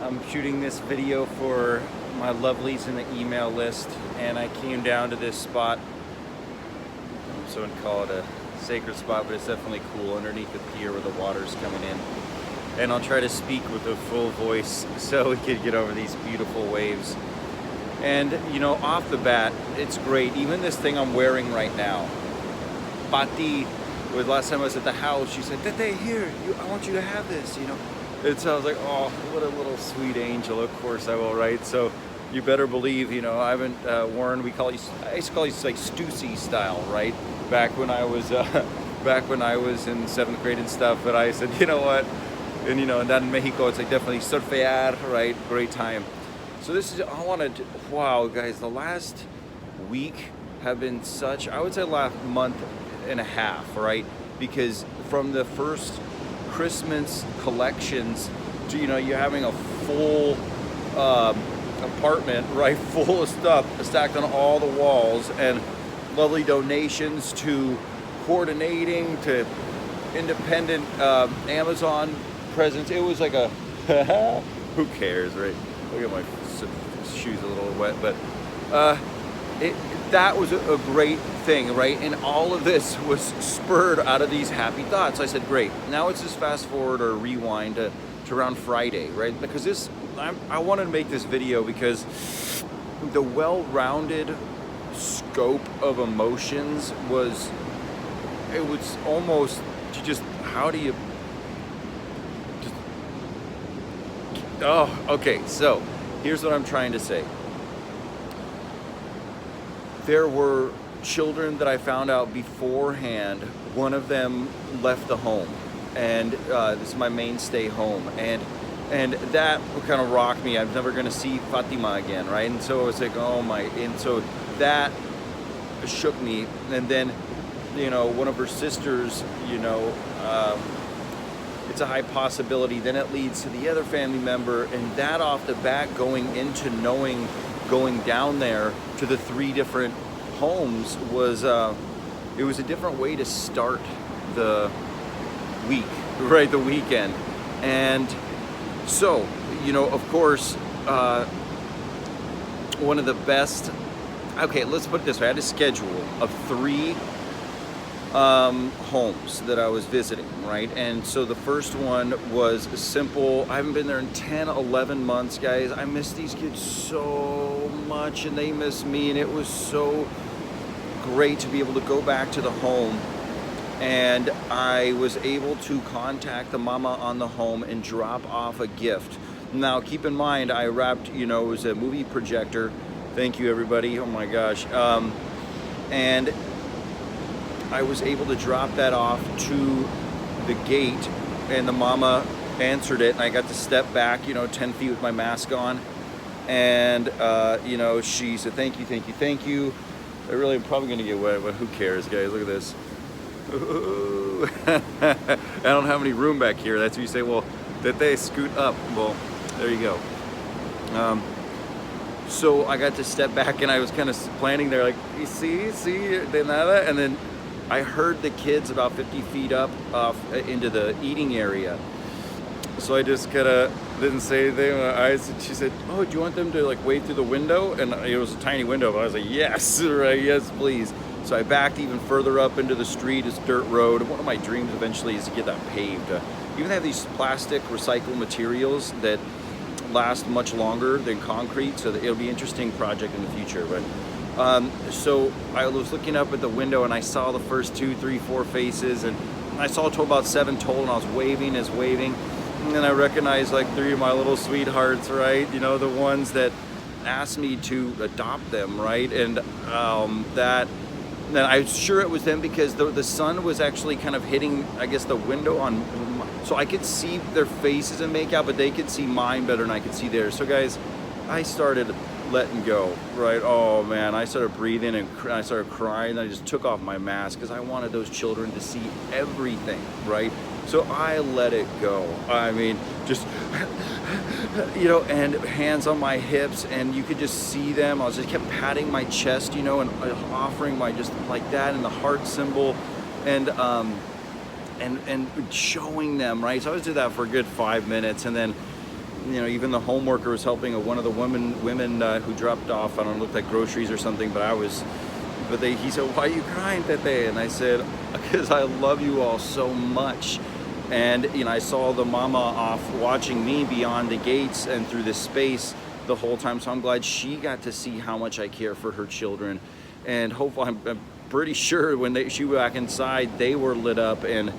I'm shooting this video for my lovelies in the email list, and I came down to this spot. So I wouldn't call it a sacred spot, but it's definitely cool underneath the pier where the water's coming in. And I'll try to speak with a full voice so we could get over these beautiful waves. And you know, off the bat, it's great. Even this thing I'm wearing right now, Pati, with last time I was at the house, she said, "Tete, here, I want you to have this," you know. And so I was like, oh, what a little sweet angel. Of course I will, right? So you better believe, you know, I haven't worn, I used to call these like Stussy style, right? Back when I was in 7th grade and stuff. But I said, you know what? And you know, and down in Mexico, it's like definitely surfear, right? Great time. So this is, wow, guys, the last week have been such, I would say last month and a half, right? Because from the first Christmas collections to, you know, you're having a full apartment, right, full of stuff stacked on all the walls, and lovely donations, to coordinating, to independent Amazon presents. It was like a who cares, right? Look at my shoes a little wet, but that was a great thing, right? And all of this was spurred out of these happy thoughts. I said, great, now let's just fast forward or rewind to around Friday, right? Because I wanted to make this video because the well-rounded scope of emotions was almost just, how do you just, oh, okay, so here's what I'm trying to say. There were children that I found out beforehand. One of them left the home, and this is my mainstay home, and that kind of rocked me. I'm never going to see Fatima again, right? And so I was like, oh my, and so that shook me. And then, you know, one of her sisters, you know, it's a high possibility. Then it leads to the other family member, and that off the bat, going down there to the 3 different homes was it was a different way to start the week, right, the weekend. And so, you know, of course, one of the best, okay, let's put it this way, I had a schedule of 3 homes that I was visiting, right? And so the first one was simple. I haven't been there in 10, 11 months, guys. I miss these kids so much, and they miss me, and it was so great to be able to go back to the home. And I was able to contact the mama on the home and drop off a gift. Now, keep in mind, I wrapped, you know, it was a movie projector. Thank you, everybody. Oh my gosh. And I was able to drop that off to the gate, and the mama answered it, and I got to step back, you know, 10 feet with my mask on. And, you know, she said, thank you, thank you, thank you. I really am probably going to get wet, but who cares, guys? Look at this. I don't have any room back here. That's what you say, well, that they scoot up. Well, there you go. So I got to step back, and I was kind of planning there, like, you see, de nada, and then I heard the kids about 50 feet up off into the eating area. So I just kind of didn't say anything. She said, oh, do you want them to like wave through the window? And it was a tiny window, but I was like, yes, right, yes, please. So I backed even further up into the street. It's dirt road. One of my dreams eventually is to get that paved. Even have these plastic recycled materials that last much longer than concrete, so that it'll be an interesting project in the future. But so I was looking up at the window, and I saw the first 2, 3, 4 faces, and I saw about 7 total, and I was waving. And then I recognized like 3 of my little sweethearts, right? You know, the ones that asked me to adopt them, right? And then I was sure it was them because the sun was actually kind of hitting, I guess, the window on, so I could see their faces and make out, but they could see mine better than I could see theirs. So guys, I started letting go, right? Oh man, I started breathing and I started crying, and I just took off my mask because I wanted those children to see everything, right? So I let it go. I mean, just, you know, and hands on my hips, and you could just see them. I just kept patting my chest, you know, and offering my, just like that, and the heart symbol, and showing them, right? So I was doing that for a good 5 minutes, and then you know, even the home worker was helping one of the women who dropped off, I don't know, looked like groceries or something, he said, "Why are you crying, Tete?" And I said, "Because I love you all so much." And, you know, I saw the mama off watching me beyond the gates and through this space the whole time. So I'm glad she got to see how much I care for her children. And hopefully, I'm pretty sure when she went back inside, they were lit up. And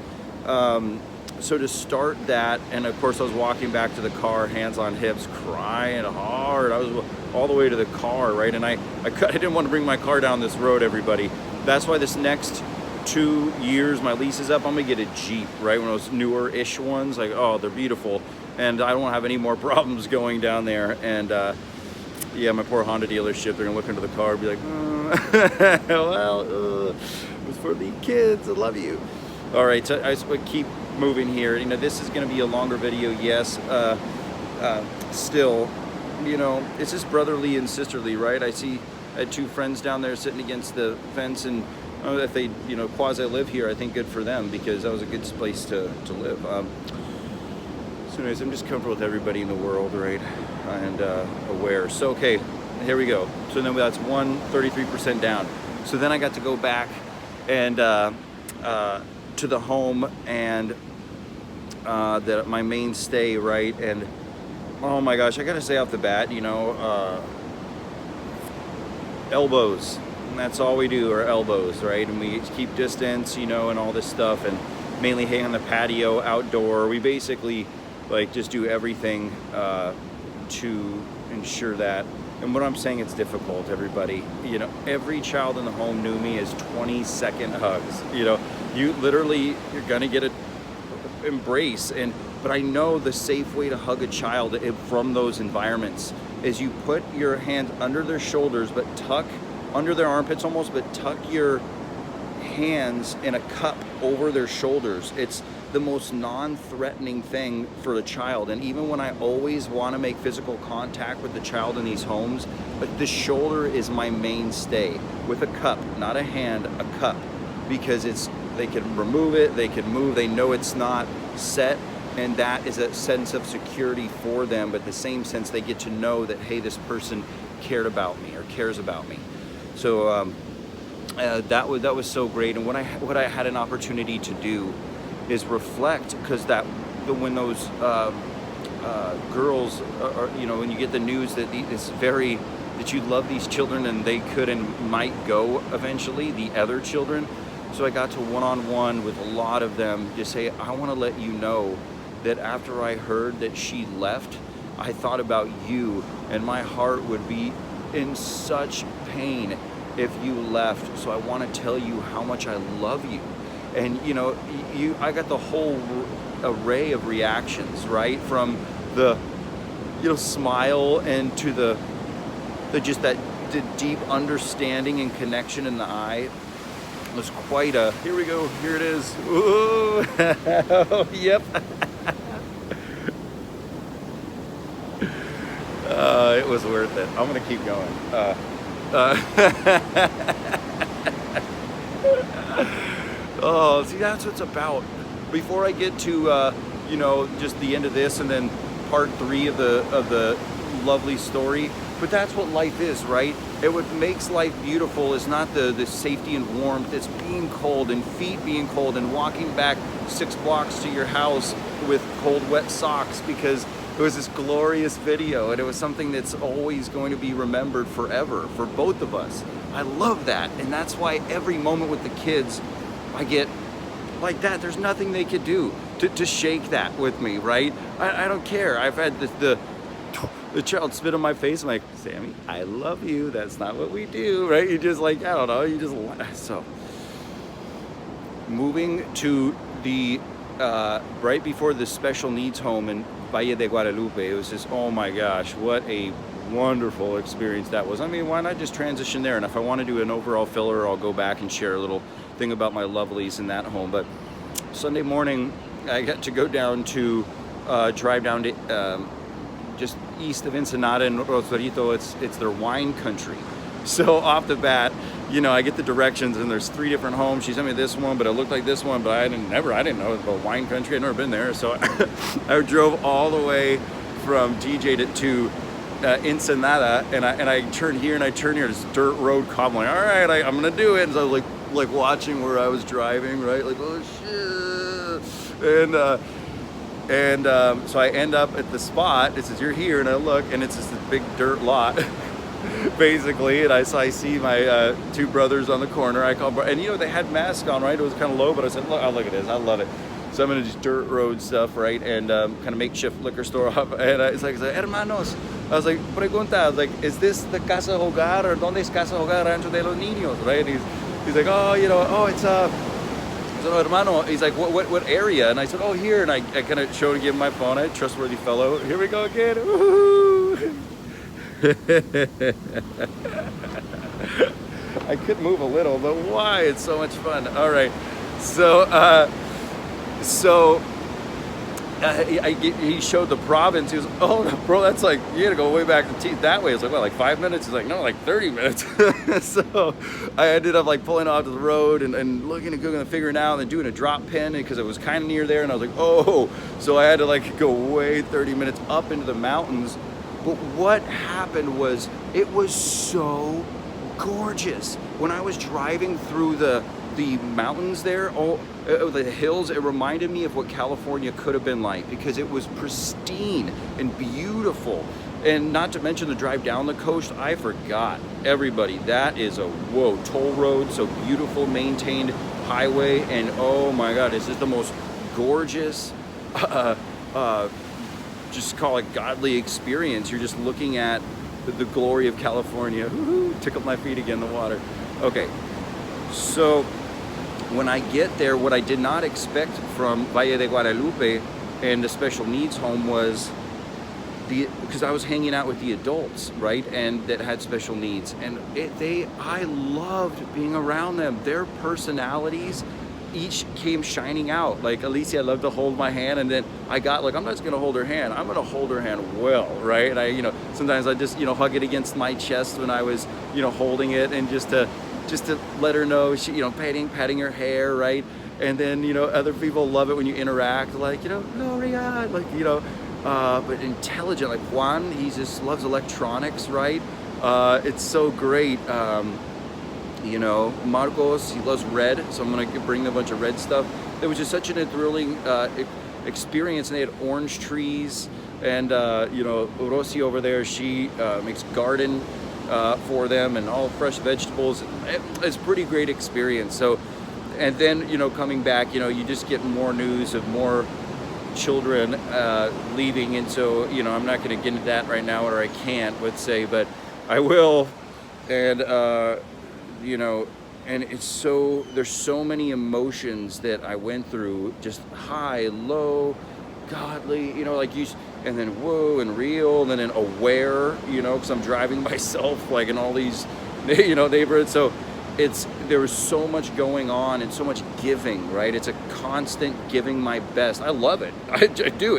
so to start that, and of course I was walking back to the car, hands on hips, crying hard. I was all the way to the car, right? And I didn't want to bring my car down this road, everybody. That's why this next 2 years my lease is up, I'm gonna get a Jeep, right? One of those newer-ish ones, like, oh, they're beautiful. And I don't have any more problems going down there. And yeah, my poor Honda dealership, they're gonna look into the car and be like, well, it was for the kids, I love you. All right, so I keep moving here. You know, this is gonna be a longer video, yes. Still, you know, it's just brotherly and sisterly, right? I had 2 friends down there sitting against the fence, and if they, you know, quasi live here, I think good for them, because that was a good place to live. So anyways, I'm just comfortable with everybody in the world, right? And aware. So, okay, here we go. So then that's 33% down. So then I got to go back and to the home and my mainstay, right? And oh my gosh, I gotta say off the bat, you know, elbows. And that's all we do are elbows, right? And we keep distance, you know, and all this stuff, and mainly hang on the patio, outdoor. We basically like just do everything to ensure that. And what I'm saying, it's difficult, everybody. You know, every child in the home knew me as 20-second hugs. You know, you're gonna get an embrace. But I know the safe way to hug a child from those environments is you put your hand under their shoulders, but tuck under their armpits almost, but tuck your hands in a cup over their shoulders. It's the most non-threatening thing for the child. And even when I always want to make physical contact with the child in these homes, but the shoulder is my mainstay with a cup, not a hand, a cup, because they can remove it, they can move, they know it's not set, and that is a sense of security for them. But in the same sense, they get to know that, hey, this person cared about me or cares about me. So that was so great. And what I had an opportunity to do is reflect, because when those girls are, you know, when you get the news that that you love these children and they could and might go eventually, the other children. So I got to one-on-one with a lot of them, just say, I want to let you know that after I heard that she left, I thought about you, and my heart would be in such pain if you left. So I want to tell you how much I love you. And you know, I got the whole array of reactions, right? From the, you know, smile, and to the deep understanding and connection in the eye. It was quite a, here we go, here it is. Ooh. Yep. It was worth it. I'm gonna keep going. Oh, see, that's what it's about. Before I get to, you know, just the end of this, and then part 3 of the lovely story. But that's what life is, right? What makes life beautiful is not the safety and warmth. It's being cold, and feet being cold, and walking back 6 blocks to your house with cold, wet socks, because it was this glorious video, and it was something that's always going to be remembered forever for both of us. I love that, and that's why every moment with the kids, I get like that. There's nothing they could do to shake that with me, right? I don't care. I've had the child spit on my face. I'm like, Sammy, I love you. That's not what we do, right? You just like, I don't know. You just, so. Moving to the, right before the special needs home in Valle de Guadalupe, it was just, oh my gosh, what a wonderful experience that was. I mean, why not just transition there? And if I want to do an overall filler, I'll go back and share a little thing about my lovelies in that home. But Sunday morning, I got to go down to, drive down to, just east of Ensenada and Rosarito. It's their wine country. So off the bat, you know, I get the directions, and there's 3 different homes. She sent me this one, but it looked like this one, but I didn't know it was a wine country. I'd never been there. So I drove all the way from DJ to Ensenada, and I turn here and I turn here. This dirt road cop. I'm like, all right, I'm gonna do it. And so I was like watching where I was driving, right? Like, oh shit. And so I end up at the spot. It says you're here, and I look, and it's just a big dirt lot, basically. And I see my two brothers on the corner. I call, and you know they had masks on, right? It was kind of low, but I said, look, oh, look at this, I love it. So I'm gonna do dirt road stuff, right? And kind of makeshift liquor store up. And it's like, hermanos. I was like, pregunta. I was like, is this the Casa Hogar, or donde es Casa Hogar, Rancho de los Niños, right? And he's like, oh, you know, oh, it's so hermano. He's like, what area? And I said, oh, here. And I kind of showed and gave him my phone. I trustworthy fellow. Here we go again. Woo-hoo. I could move a little, but why? It's so much fun. All right. He showed the province. He was, oh, bro, that's like, you gotta go way back that way. It's like, what, like 5 minutes? He's like, no, like 30 minutes. So I ended up like pulling off to the road and looking and Googling and figuring out and doing a drop pin because it was kind of near there. And I was like, oh, so I had to like go way 30 minutes up into the mountains. But what happened was it was so gorgeous. When I was driving through the mountains there, the hills, it reminded me of what California could have been like, because it was pristine and beautiful. And not to mention the drive down the coast, I forgot. Everybody, that is a toll road, so beautiful, maintained highway, and oh my God, this is the most gorgeous, just call it godly experience. You're just looking at the glory of California. Woo-hoo, tickled my feet again, the water. Okay, so when I get there, what I did not expect from Valle de Guadalupe and the special needs home was because I was hanging out with the adults, right, and that had special needs, and I loved being around them. Their personalities each came shining out. Like Alicia loved to hold my hand, and then I got like, I'm not just gonna hold her hand, I'm gonna hold her hand well, right? And I, sometimes I just, hug it against my chest when I was, holding it, and just to let her know she, patting her hair, right? And then, other people love it when you interact, like, Gloria, like, but intelligent, like Juan, he just loves electronics, right? It's so great. Marcos, he loves red, so I'm gonna bring a bunch of red stuff. It was just such an thrilling experience, and they had orange trees, and Rosie over there, she makes garden for them, and all fresh vegetables. It's a pretty great experience. So, and then coming back, you just get more news of more children leaving, and so I'm not going to get into that right now, or I can't, let's say, but I will. And and it's so, there's so many emotions that I went through, just high, low, godly, like you, and then whoa, and real, and then aware, because I'm driving myself, like in all these, neighborhoods. So there was so much going on and so much giving, right? It's a constant giving my best. I love it. I do.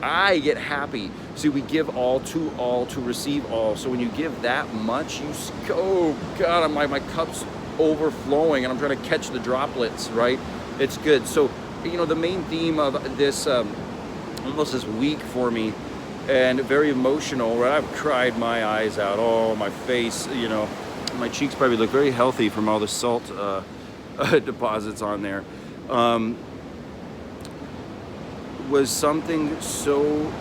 I get happy. See, we give all to receive all. So when you give that much, oh God, my cup's overflowing, and I'm trying to catch the droplets, right? It's good. So, the main theme of this, almost this week for me, and very emotional, right? I've cried my eyes out. Oh, my face, my cheeks probably look very healthy from all the salt deposits on there. Was something so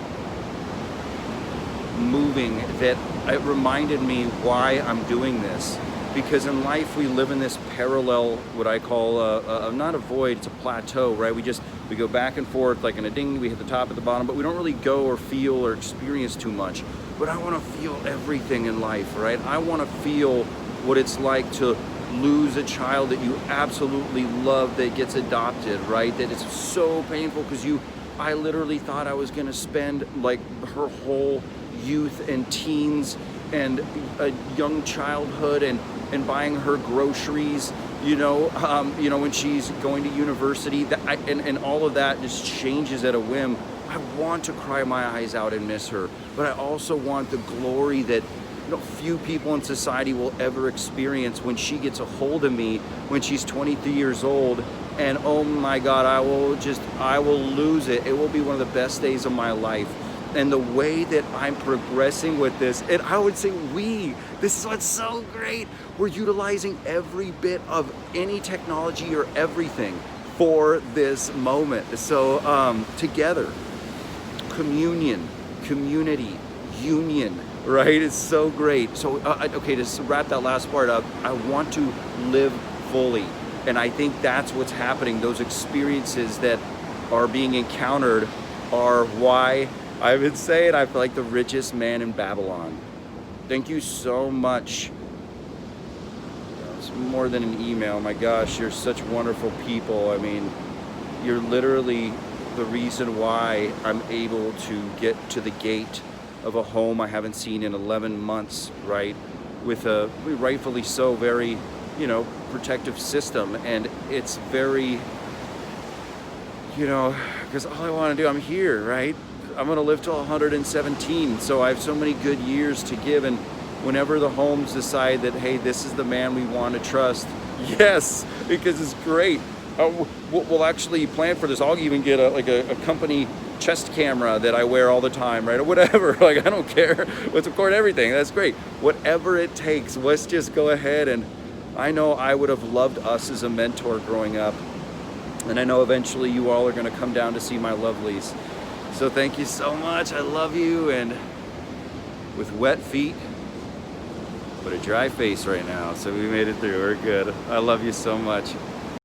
moving that it reminded me why I'm doing this. Because in life we live in this parallel, what I call not a void, it's a plateau, right? We go back and forth like in a ding, we hit the top at the bottom, but we don't really go or feel or experience too much. But I want to feel everything in life, right? I want to feel what it's like to lose a child that you absolutely love that gets adopted, right? That it's so painful because I literally thought I was going to spend like her whole youth and teens and a young childhood and buying her groceries, when she's going to university, and all of that just changes at a whim. I want to cry my eyes out and miss her, but I also want the glory that few people in society will ever experience when she gets a hold of me when she's 23 years old, and oh my God, I will lose it. It will be one of the best days of my life. and the way that I'm progressing with this, and I would say this is what's so great. We're utilizing every bit of any technology or everything for this moment. So together, communion, community, union, right? It's so great. So okay, to wrap that last part up, I want to live fully. And I think that's what's happening. Those experiences that are being encountered are why I've been saying I feel like the richest man in Babylon. Thank you so much. It's more than an email. My gosh, you're such wonderful people. I mean, you're literally the reason why I'm able to get to the gate of a home I haven't seen in 11 months, right? With a, rightfully so, very, you know, protective system. And it's very, you know, because all I want to do, I'm here, right? I'm going to live till 117, so I have so many good years to give. And whenever the homes decide that, hey, this is the man we want to trust, yes, because it's great. We'll actually plan for this. I'll even get a company chest camera that I wear all the time, right? Or whatever. Like, I don't care. Let's record everything. That's great. Whatever it takes, let's just go ahead. And I know I would have loved us as a mentor growing up. And I know eventually you all are going to come down to see my lovelies. So thank you so much. I love you. And with wet feet, but a dry face right now. So we made it through. We're good. I love you so much.